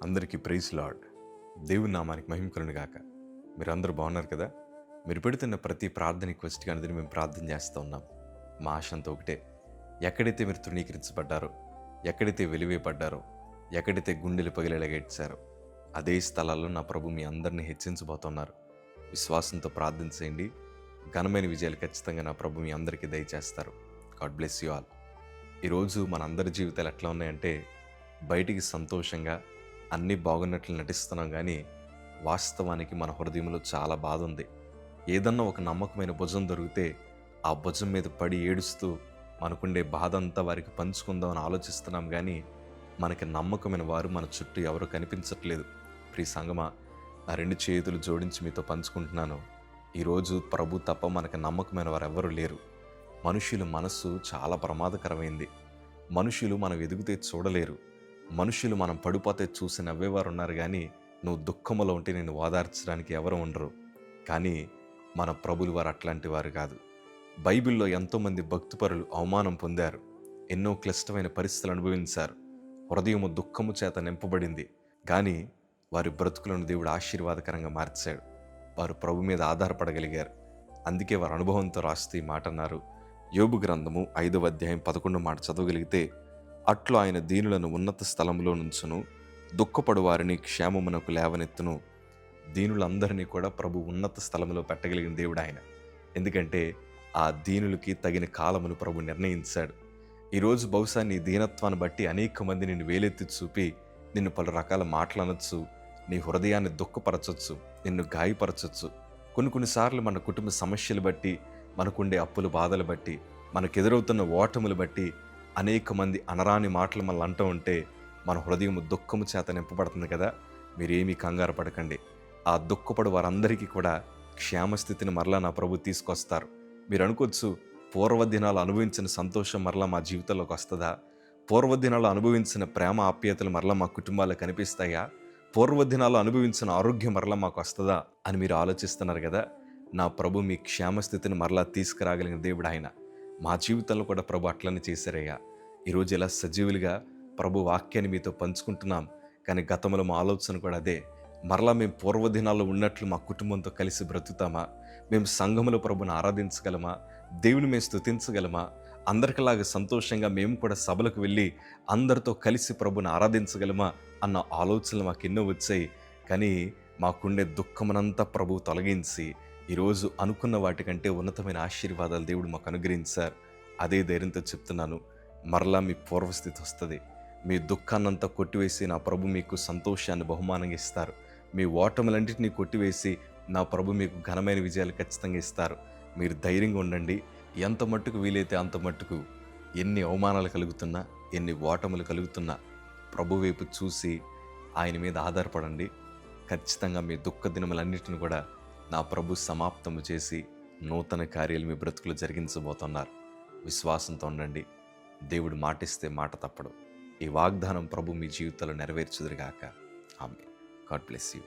అందరికీ praise lord. దేవుని నామానికి మహిమ కలుగును గాక. మీరందరూ బాగున్నారు కదా? మీరు పెడుతున్న ప్రతి ప్రార్థన రిక్వెస్ట్‌కి అనేది మేము ప్రార్థన చేస్తూ ఉన్నాం. మా ఆశ అంతా ఒకటే, ఎక్కడైతే మీరు తృణీకరించబడ్డారో, ఎక్కడైతే వెలివేయబడ్డారో, ఎక్కడైతే గుండెలు పగిలేలాగా ఏడ్చారో అదే స్థలాల్లో నా ప్రభు మీ అందరినీ హెచ్చించబోతున్నారు. విశ్వాసంతో ప్రార్థన చేయండి. ఘనమైన విజయాలు ఖచ్చితంగా నా ప్రభు మీ అందరికీ దయచేస్తారు. God bless you all. ఈరోజు మనందరి జీవితాలు ఎట్లా ఉన్నాయంటే, బయటికి సంతోషంగా అన్నీ బాగున్నట్లు నటిస్తున్నాం, కానీ వాస్తవానికి మన హృదయంలో చాలా బాధ ఉంది. ఏదన్నా ఒక నమ్మకమైన భుజం దొరికితే ఆ భుజం మీద పడి ఏడుస్తూ మనకుండే బాధ అంతా వారికి పంచుకుందామని ఆలోచిస్తున్నాం, కానీ మనకి నమ్మకమైన వారు మన చుట్టూ ఎవరు కనిపించట్లేదు. ప్రియ సంగమా, ఆ రెండు చేతులు జోడించి మీతో పంచుకుంటున్నాను. ఈరోజు ప్రభు తప్ప మనకి నమ్మకమైన వారు ఎవరు లేరు. మనుషుల మనస్సు చాలా ప్రమాదకరమైంది. మనుషులు మనం ఎదిగితే చూడలేరు. మనుషులు మనం పడిపోతే చూసి నవ్వేవారు ఉన్నారు, కానీ నువ్వు దుఃఖంలో ఉంటే నేను ఓదార్చడానికి ఎవరు ఉండరు. కానీ మన ప్రభులు వారు అట్లాంటి వారు కాదు. బైబిల్లో ఎంతోమంది భక్తిపరులు అవమానం పొందారు, ఎన్నో క్లిష్టమైన పరిస్థితులు అనుభవించారు, హృదయము దుఃఖము చేత నింపబడింది. కానీ వారి బ్రతుకులను దేవుడు ఆశీర్వాదకరంగా మార్చాడు. వారు ప్రభు మీద ఆధారపడగలిగారు. అందుకే వారి అనుభవంతో రాస్తూ ఈ మాట అన్నారు. యోబు గ్రంథము 5వ అధ్యాయం 11వ మాట చదవగలిగితే, అట్లు ఆయన దీనులను ఉన్నత స్థలంలో నుంచును, దుఃఖపడు వారిని క్షేమమునకు లేవనెత్తును. దీనులందరినీ కూడా ప్రభు ఉన్నత స్థలంలో పెట్టగలిగిన దేవుడు ఆయన. ఎందుకంటే ఆ దీనులకి తగిన కాలమును ప్రభు నిర్ణయించాడు. ఈరోజు బహుశా నీ దీనత్వాన్ని బట్టి అనేక మంది నిన్ను వేలెత్తి చూపి నిన్ను పలు రకాల మాటలు అనొచ్చు, నీ హృదయాన్ని దుఃఖపరచొచ్చు, నిన్ను గాయపరచొచ్చు. కొన్నిసార్లు మన కుటుంబ సమస్యలు బట్టి, మనకుండే అప్పుల బాధలు బట్టి, మనకెదురవుతున్న ఓటములు బట్టి అనేక మంది అనరాని మాటలు మనల్ని అంటూ ఉంటే మన హృదయం దుఃఖము చేత నింపబడుతుంది కదా. మీరేమీ కంగారు పడకండి. ఆ దుఃఖపడు వారందరికీ కూడా క్షేమస్థితిని మరలా నా ప్రభు తీసుకొస్తారు. మీరు అనుకోవచ్చు, పూర్వదినాలు అనుభవించిన సంతోషం మరలా మా జీవితంలోకి వస్తుందా? పూర్వదినాలు అనుభవించిన ప్రేమ ఆప్యాయతలు మరలా మా కుటుంబాల్లో కనిపిస్తాయా? పూర్వదినాలు అనుభవించిన ఆరోగ్యం మరలా మాకు వస్తుందా అని మీరు ఆలోచిస్తున్నారు కదా. నా ప్రభు మీ క్షేమస్థితిని మరలా తీసుకురాగలిగిన దేవుడు ఆయన. మా జీవితంలో కూడా ప్రభు అట్లనే చేశారయ్యా. ఈరోజు ఇలా సజీవులుగా ప్రభు వాక్యాన్ని మీతో పంచుకుంటున్నాం, కానీ గతంలో మా ఆలోచన కూడా అదే. మరలా మేము పూర్వదినాల్లో ఉన్నట్లు మా కుటుంబంతో కలిసి బ్రతుకుతామా? మేము సంఘములో ప్రభుని ఆరాధించగలమా? దేవుని మేము స్తుతించగలమా? అందరికిలాగా సంతోషంగా మేము కూడా సభలకు వెళ్ళి అందరితో కలిసి ప్రభుని ఆరాధించగలమా అన్న ఆలోచనలు మాకు ఎన్నో వచ్చాయి. కానీ మాకుండే దుఃఖమునంతా ప్రభు తొలగించి ఈరోజు అనుకున్న వాటికంటే ఉన్నతమైన ఆశీర్వాదాలు దేవుడు మాకు అనుగ్రహించారు. అదే ధైర్యంతో చెప్తున్నాను, మరలా మీ పూర్వస్థితి వస్తుంది. మీ దుఃఖాన్నంతా కొట్టివేసి నా ప్రభు మీకు సంతోషాన్ని బహుమానంగా ఇస్తారు. మీ ఓటములన్నింటినీ కొట్టివేసి నా ప్రభు మీకు ఘనమైన విజయాలు ఖచ్చితంగా ఇస్తారు. మీరు ధైర్యంగా ఉండండి. ఎంత మట్టుకు వీలైతే అంత మట్టుకు ఎన్ని అవమానాలు కలుగుతున్నా, ఎన్ని ఓటములు కలుగుతున్నా ప్రభు వైపు చూసి ఆయన మీద ఆధారపడండి. ఖచ్చితంగా మీ దుఃఖ దినములన్నిటిని కూడా నా ప్రభు సమాప్తము చేసి నూతన కార్యాలు మీ బ్రతుకులు జరిగించబోతున్నారు. విశ్వాసంతో ఉండండి. దేవుడు మాటిస్తే మాట తప్పడు. ఈ వాగ్దానం ప్రభు మీ జీవితంలో నెరవేర్చుదురుగాక. ఆమేన్. God bless you.